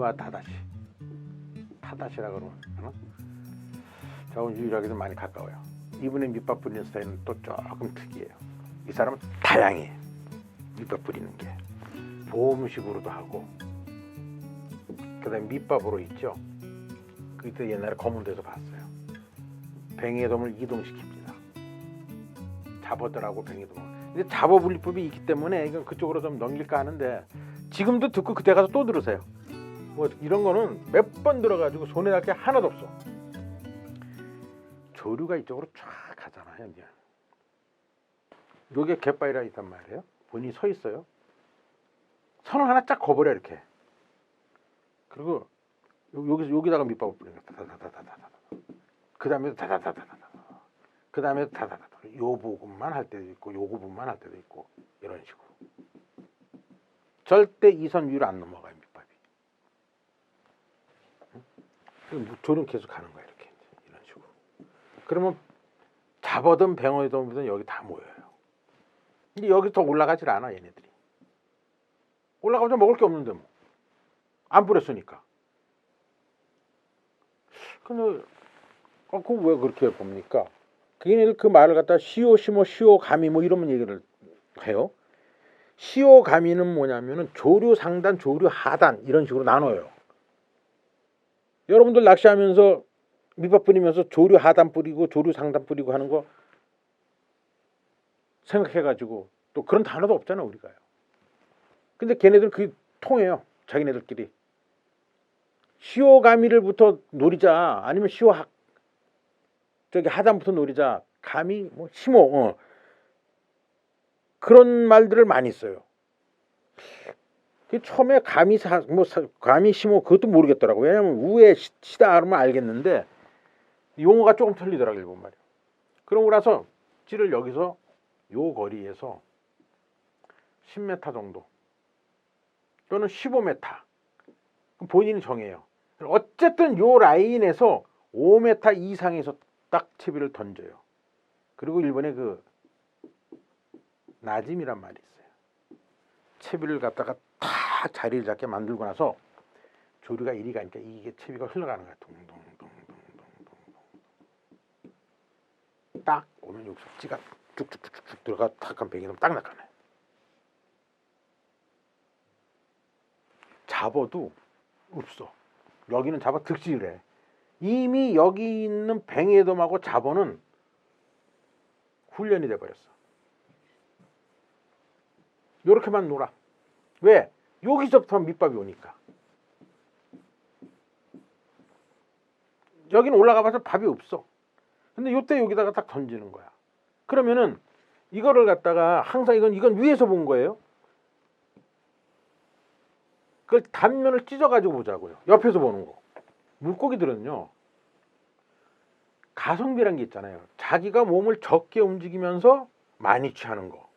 이와 다다시, 타다시라 그러면 저하고 유일하게 좀 많이 가까워요. 이분의 밑밥 뿌리는 스타일은 또 조금 특이해요. 이 사람은 다양해. 밑밥 뿌리는 게 보험식으로도 하고, 그다음에 밑밥으로 있죠. 그때 옛날에 검은데서 봤어요. 뱅에돔을 이동시킵니다. 잡어들하고 뱅에돔을. 근데 잡어분리법이 있기 때문에 이건 그쪽으로 좀 넘길까 하는데, 지금도 듣고 그때 가서 또 들으세요. 뭐 이런 거는 몇 번 들어가지고 손에 닿을 게 하나도 없어. 조류가 이쪽으로 쫙 가잖아요. 이제 요게 갯바위라 있단 말이에요. 본인이 서 있어요. 선을 하나 쫙 거버려 이렇게. 그리고 여기다가 밑밥을 뿌리는 거야. 다다다다다다. 그 다음에 다다다다다. 그 다음에 다다다다. 요 부분만 할 때도 있고, 요 부분만 할 때도 있고, 이런 식으로. 절대 이 선 위로 안 넘어가요, 밑밥이. 조름 계속 가는 거야, 이렇게. 이런 식으로. 그러면 잡어든 뱅어든 여기 다 모여요. 근데 여기 더 올라가질 않아, 얘네들이. 올라가면 먹을 게 없는데 뭐. 안 뿌렸으니까. 근데 그거 왜 그렇게 봅니까? 걔네들 그 말을 갖다 시오, 시모, 시오, 가미 뭐 이러면 얘기를 해요. 시오, 가미는 뭐냐면은 조류 상단, 조류 하단 이런 식으로 나눠요. 여러분들 낚시하면서 밑밥 뿌리면서 조류 하단 뿌리고 조류 상단 뿌리고 하는 거 생각해가지고, 또 그런 단어도 없잖아 우리가요. 근데 걔네들 그게 통해요. 자기네들끼리. 시오 가미를부터 노리자, 아니면 시오 저기 하단부터 노리자, 가미 뭐 시모 그런 말들을 많이 써요. 처음에 가미 가미 시모 그것도 모르겠더라고. 왜냐면 우에 시다 하면 알겠는데 용어가 조금 틀리더라고, 일본 말이. 그러고 나서 찌를 여기서 요 거리에서 10m 정도 또는 15m 본인이 정해요. 어쨌든 요 라인에서 5m 이상에서 딱 채비를 던져요. 그리고 일본에 그 나짐이란 말이 있어요. 채비를 갖다가 탁 자리를 잡게 만들고 나서 조류가 이리 가니까 이게 채비가 흘러가는 거야. 둥둥둥둥둥둥. 딱 오면 여기서 찌가 쭉쭉쭉쭉 들어가 탁한 뱅이면 딱 낚아내. 잡어도 없어. 여기는 잡아 득실을 해. 이미 여기 있는 뱅에돔하고 잡어는 훈련이 돼버렸어. 요렇게만 놀아. 왜? 여기서부터 밑밥이 오니까. 여기는 올라가봐서 밥이 없어. 근데 요때 여기다가 딱 던지는 거야. 그러면은 이거를 갖다가 항상 이건 위에서 본 거예요. 그걸 단면을 찢어가지고 보자고요. 옆에서 보는 거. 물고기들은요, 가성비란 게 있잖아요. 자기가 몸을 적게 움직이면서 많이 취하는 거.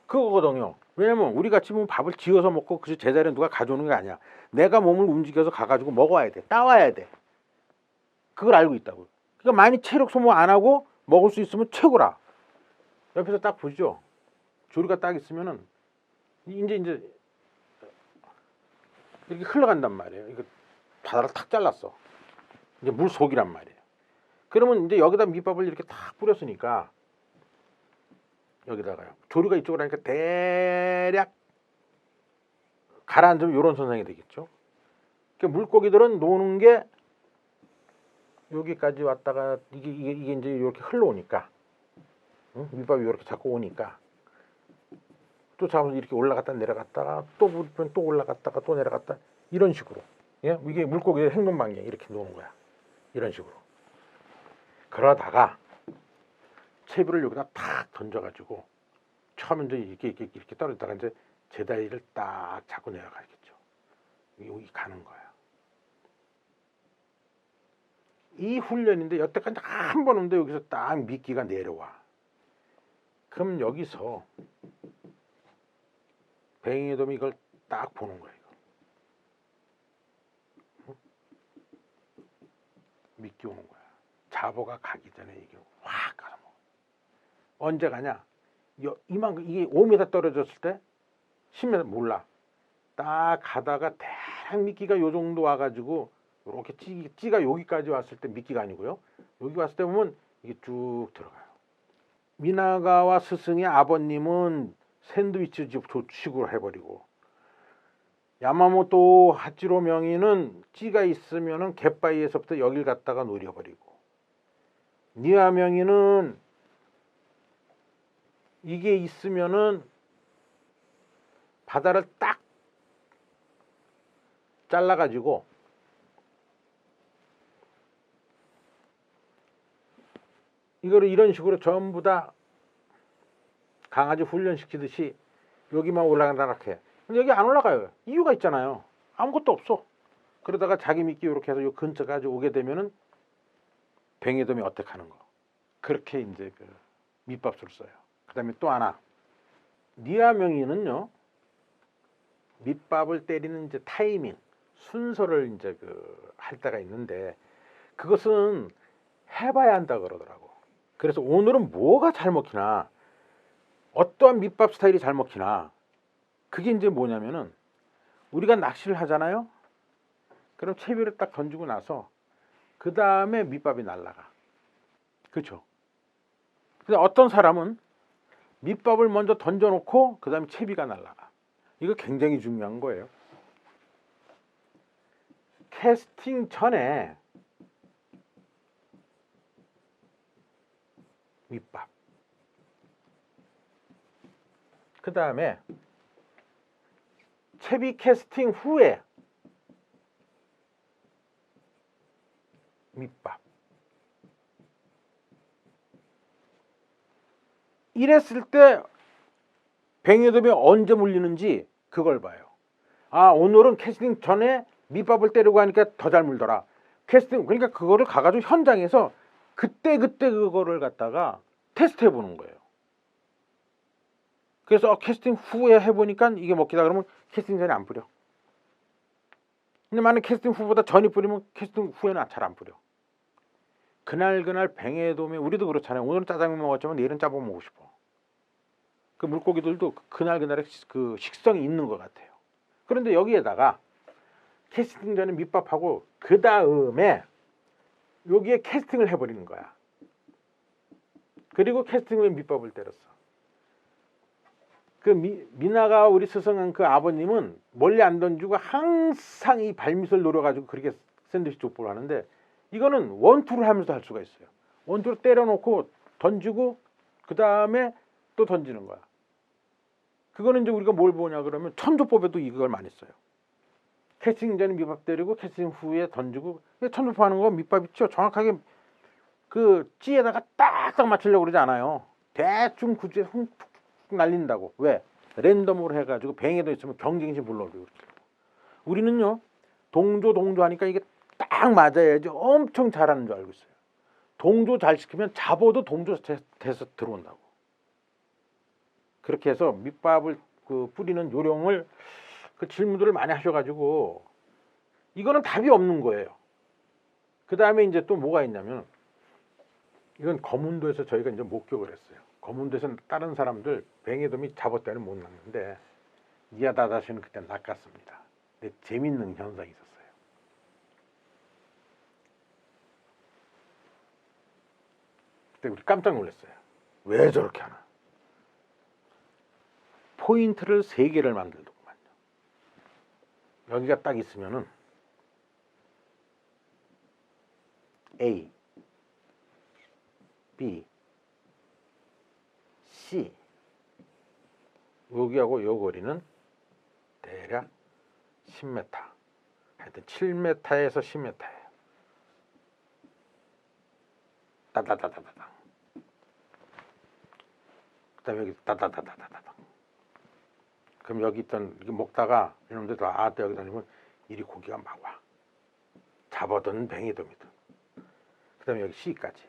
그거거든요. 왜냐면 우리 같이 보면 밥을 지어서 먹고 그 제자리에 누가 가져오는 게 아니야. 내가 몸을 움직여서 가가지고 먹어야 돼. 따와야 돼. 그걸 알고 있다고요. 그러니까 많이 체력 소모 안 하고 먹을 수 있으면 최고라. 옆에서 딱 보죠. 조류가 딱 있으면은 이제 이렇게 흘러간단 말이에요. 이거 바다를 탁 잘랐어. 이제 물 속이란 말이에요. 그러면 이제 여기다 밑밥을 이렇게 탁 뿌렸으니까 여기다가요. 조류가 이쪽으로 하니까 대략 가라앉으면 이런 선상이 되겠죠. 그러니까 물고기들은 노는 게 여기까지 왔다가 이게 이제 이렇게 흘러오니까, 응? 밑밥이 이렇게 자꾸 오니까 또 잡아서 이렇게 올라갔다 내려갔다가 또 물면 또 올라갔다가 또 내려갔다 이런 식으로. 예? 이게 물고기의 행동 방향 이렇게 노는 거야. 이런 식으로. 그러다가 채비를 여기다 탁 던져가지고 처음에 이제 이렇게 떨어지다가 이제 제다리를 딱 잡고 내려가겠죠. 여기 가는 거야. 이 훈련인데 여태까지 한 번 없는데 여기서 딱 미끼가 내려와. 그럼 여기서 뱅에돔이 이걸 딱 보는 거야. 이거. 미끼 오는 거야. 잡어가 가기 전에 이게 확 가서 언제 가냐? 이만큼 이게 5m 떨어졌을 때 10m 몰라. 딱 가다가 대략 미끼가 요 정도 와가지고 이렇게 찌가 여기까지 왔을 때 미끼가 아니고요. 여기 왔을 때 보면 이게 쭉 들어가요. 미나가와 스승의 아버님은 샌드위치 조축을 해버리고, 야마모토 하치로 명의는 찌가 있으면은 갯바위에서부터 여길 갖다가 노려버리고, 니아 명의는 이게 있으면은 바다를 딱 잘라가지고 이거를 이런 식으로 전부 다 강아지 훈련시키듯이 여기만 올라간다락 해. 근데 여기 안 올라가요. 이유가 있잖아요. 아무것도 없어. 그러다가 자기 미끼 이렇게 해서 요 근처까지 오게 되면은 뱅에돔이 어택하는 거. 그렇게 이제 그 밑밥술을 써요. 그 다음에 또 하나, 니아 명의는요, 밑밥을 때리는 이제 타이밍, 순서를 이제 그 할 때가 있는데, 그것은 해봐야 한다 그러더라고. 그래서 오늘은 뭐가 잘 먹히나, 어떠한 밑밥 스타일이 잘 먹히나, 그게 이제 뭐냐면은, 우리가 낚시를 하잖아요. 그럼 채비를 딱 던지고 나서 그 다음에 밑밥이 날라가. 그렇죠? 근데 어떤 사람은 밑밥을 먼저 던져놓고 그 다음에 채비가 날라가. 이거 굉장히 중요한 거예요. 캐스팅 전에 밑밥, 그 다음에 채비 캐스팅 후에 밑밥. 이랬을 때 뱅에돔이 언제 물리는지 그걸 봐요. 아, 오늘은 캐스팅 전에 밑밥을 때리고 하니까 더 잘 물더라. 캐스팅, 그러니까 그거를 가가지고 현장에서 그때 그거를 갖다가 테스트 해보는 거예요. 그래서 캐스팅 후에 해보니까 이게 먹히다 그러면 캐스팅 전에 안 뿌려. 근데 만약 캐스팅 후보다 전이 뿌리면 캐스팅 후에는 잘 안 뿌려. 그날 뱅에돔에, 우리도 그렇잖아요. 오늘은 짜장면 먹었지만 내일은 짜밥 먹고 싶어. 그 물고기들도 그날의 그 식성이 있는 것 같아요. 그런데 여기에다가 캐스팅 전에 밑밥하고 그 다음에 여기에 캐스팅을 해버리는 거야. 그리고 캐스팅 후에 밑밥을 때렸어. 그 미나가 우리 스승한 그 아버님은 멀리 안 던지고 항상 이 발밑을 노려가지고 그렇게 샌드위치 족보를 하는데, 이거는 원투를 하면서 할 수가 있어요. 원투를 때려놓고 던지고 그 다음에 또 던지는 거야. 그거는 이제 우리가 뭘 보냐 그러면 천조법에도 이걸 많이 써요. 캐스팅 전에 밑밥 때리고 캐스팅 후에 던지고. 천조법 하는 거 밑밥이 정확하게 그 찌에다가 딱딱 맞추려고 그러지 않아요. 대충 굳이 훅 날린다고. 왜? 랜덤으로 해가지고 뱅에도 있으면 경쟁심 불러오고. 우리는요, 동조 하니까 이게 딱 맞아야지 엄청 잘하는 줄 알고 있어요. 동조 잘 시키면 잡아도 동조 돼서 들어온다고. 그렇게 해서 밑밥을 그 뿌리는 요령을, 그 질문들을 많이 하셔가지고 이거는 답이 없는 거예요. 그 다음에 이제 또 뭐가 있냐면, 이건 거문도에서 저희가 이제 목격을 했어요. 거문도에서는 다른 사람들 뱅에돔이 잡았다는 못 낚는데 니아다다시는 그때 낚았습니다. 근데 재밌는 현상이 있었어요. 그때 우리 깜짝 놀랐어요. 왜 저렇게 하나? 포인트를 3개를 만들더구만요. 여기가 딱 있으면은 A, B, C, 여기하고 요 거리는 대략 10m, 하여튼 7m에서 10m예요. 따다다다다다. 그 다음에 여기 따다다다다다. 그럼 여기 있던, 이렇게 먹다가 이놈들 다 여기 다니면 이리 고기가 막 와. 잡아든 뱅에돔이든. 그 다음에 여기 C까지.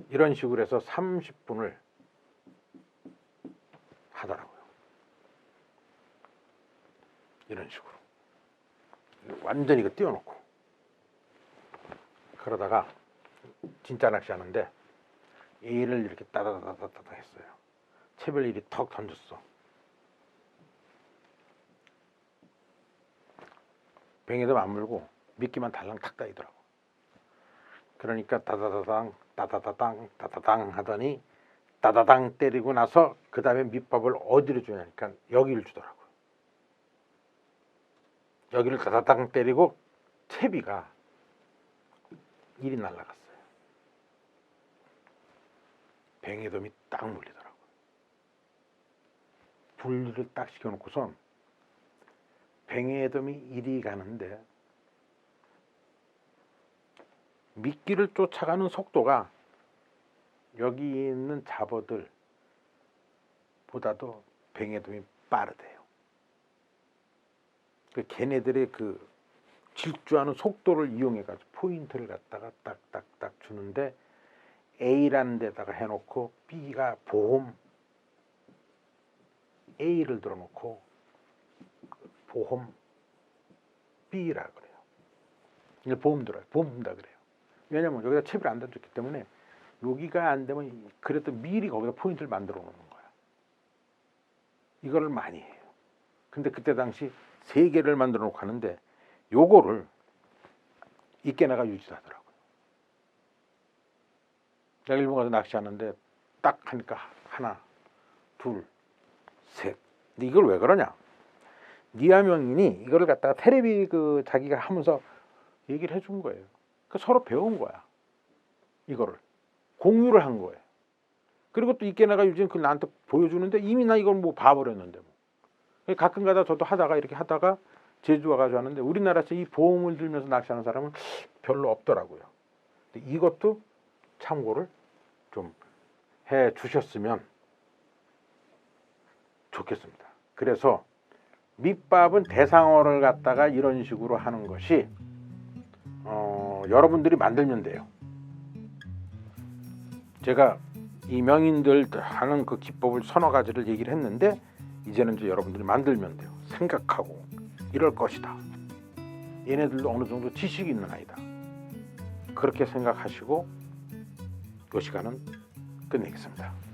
이런 식으로 해서 30분을 하더라고요. 이런 식으로. 완전히 이거 띄워놓고. 그러다가 진짜 낚시하는데 A를 이렇게 따다다다다다 했어요. 채비를 이리 턱 던졌어. 뱅에도 안 물고 미끼만 달랑 탁 따이더라고. 그러니까 다다다당 다다다당 다다당 하더니 다다당 때리고 나서 그 다음에 밑밥을 어디로 주냐니까 여기를 주더라고요. 여기를 다다당 때리고 채비가 이리 날아갔어요. 뱅에돔이 딱 물리더라고요. 분리를 딱 시켜놓고선 뱅에돔이 이리 가는데 미끼를 쫓아가는 속도가 여기 있는 잡어들 보다도 뱅에돔이 빠르대요. 걔네들의 그 질주하는 속도를 이용해가지고 포인트를 갖다가 딱딱딱 주는데 A라는 데다가 해놓고 B가 보험 A를 들어놓고 보험 B라 그래요. 이제 보험 들어요. 보험 든다 그래요. 왜냐면 여기다 채비를 안 던졌기 때문에 여기가 안 되면 그래도 미리 거기다 포인트를 만들어 놓는 거야. 이거를 많이 해요. 근데 그때 당시 3개를 만들어 놓고 하는데 요거를 이깨나가 유지하더라고요. 내가 일본 가서 낚시하는데 딱 하니까 하나, 둘, 셋. 근데 이걸 왜 그러냐? 니아명인이 이거를 갖다가 테레비 그 자기가 하면서 얘기를 해준 거예요. 그 서로 배운 거야. 이거를 공유를 한 거예요. 그리고 또 이깨나가 유지는 그걸 나한테 보여주는데 이미 나 이걸 뭐 봐버렸는데 뭐. 가끔가다 저도 하다가 이렇게 하다가 제주 와가지고 하는데 우리나라에서 이 보험을 들면서 낚시하는 사람은 별로 없더라고요. 근데 이것도 참고를 좀 해 주셨으면 좋겠습니다. 그래서 밑밥은 대상어를 갖다가 이런 식으로 하는 것이 여러분들이 만들면 돼요. 제가 이 명인들 하는 그 기법을 서너 가지를 얘기를 했는데 이제는 이제 여러분들이 만들면 돼요. 생각하고 이럴 것이다. 얘네들도 어느 정도 지식이 있는 아이다. 그렇게 생각하시고 이 시간은 끝내겠습니다.